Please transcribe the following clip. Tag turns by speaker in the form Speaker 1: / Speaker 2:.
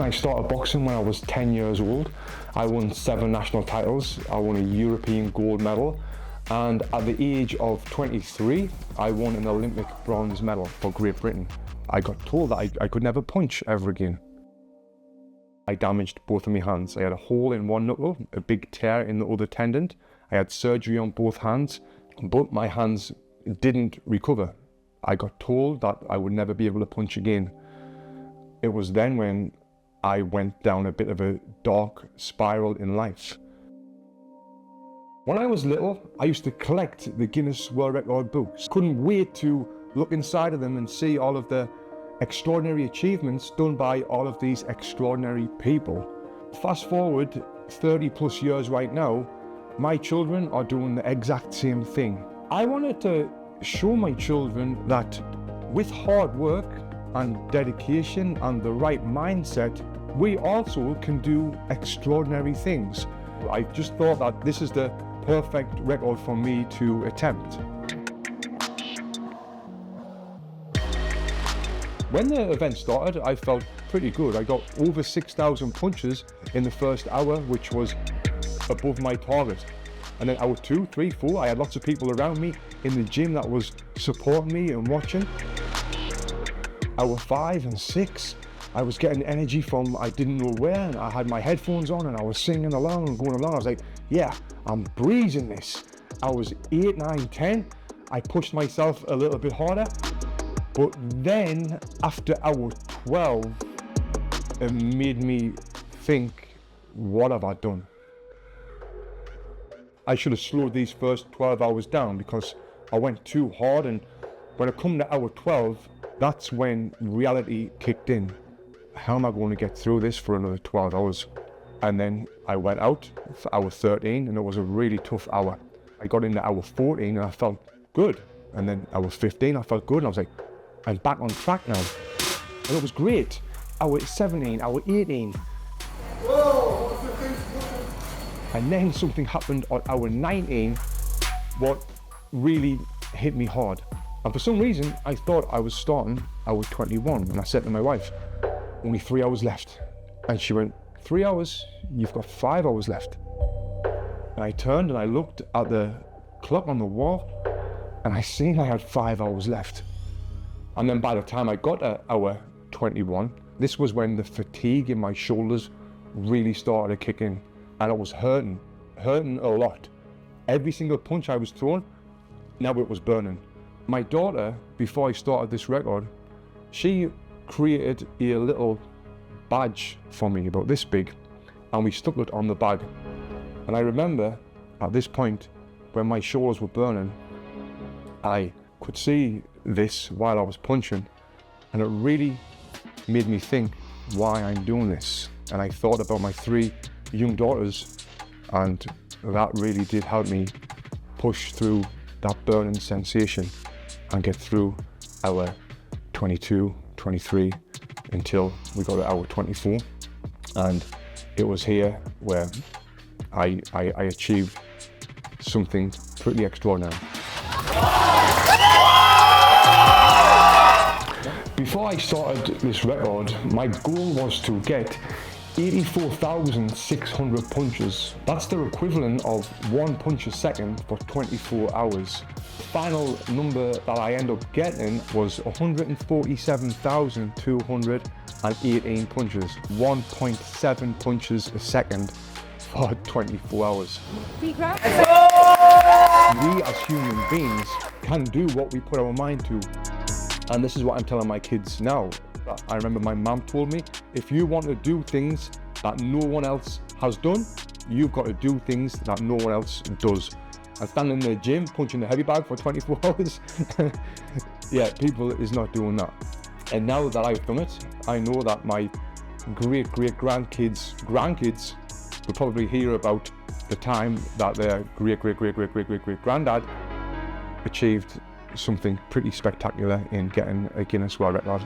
Speaker 1: I started boxing when I was 10 years old. I won 7 national titles. I won a European gold medal. And at the age of 23, I won an Olympic bronze medal for Great Britain. I got told that I could never punch ever again. I damaged both of my hands. I had a hole in one knuckle, a big tear in the other tendon. I had surgery on both hands, but my hands didn't recover. I got told that I would never be able to punch again. It was then when I went down a bit of a dark spiral in life. When I was little, I used to collect the Guinness World Record books. Couldn't wait to look inside of them and see all of the extraordinary achievements done by all of these extraordinary people. Fast forward 30 plus years right now, my children are doing the exact same thing. I wanted to show my children that with hard work and dedication and the right mindset, we also can do extraordinary things. I just thought that this is the perfect record for me to attempt. When the event started, I felt pretty good. I got over 6,000 punches in the first hour, which was above my target. And then hour 2, 3, 4, I had lots of people around me in the gym that was supporting me and watching. Hour 5 and 6, I was getting energy from I didn't know where, and I had my headphones on and I was singing along and going along. I was like, yeah, I'm breezing this. Hours 8, 9, 10, I pushed myself a little bit harder. But then after hour 12, it made me think, what have I done? I should have slowed these first 12 hours down because I went too hard, and when I come to hour 12, that's when reality kicked in. How am I going to get through this for another 12 hours? And then I went out for hour 13, and it was a really tough hour. I got into hour 14 and I felt good. And then hour 15, I felt good, and I was like, I'm back on track now. And it was great. Hour 17, hour 18.
Speaker 2: Whoa,
Speaker 1: and then something happened on hour 19, what really hit me hard. And for some reason, I thought I was starting hour 21. And I said to my wife, only 3 hours left. And she went, 3 hours? You've got 5 hours left. And I turned and I looked at the clock on the wall, and I seen I had 5 hours left. And then by the time I got to hour 21, this was when the fatigue in my shoulders really started to kick in. And I was hurting a lot. Every single punch I was throwing, now it was burning. My daughter, before I started this record, she created a little badge for me about this big, and we stuck it on the bag. And I remember at this point when my shoulders were burning, I could see this while I was punching, and it really made me think why I'm doing this. And I thought about my 3 young daughters, and that really did help me push through that burning sensation and get through hour 22, 23 until we got to hour 24. And it was here where I achieved something pretty extraordinary. Before I started this record, my goal was to get 84,600 punches. That's the equivalent of 1 punch a second for 24 hours. The final number that I ended up getting was 147,218 punches, 1.7 punches a second for 24 hours. We as human beings can do what we put our mind to. And this is what I'm telling my kids now. I remember my mom told me, if you want to do things that no one else has done, you've got to do things that no one else does. And standing in the gym, punching the heavy bag for 24 hours, yeah, people is not doing that. And now that I've done it, I know that my grandkids will probably hear about the time that their great-granddad achieved something pretty spectacular in getting a Guinness World Record.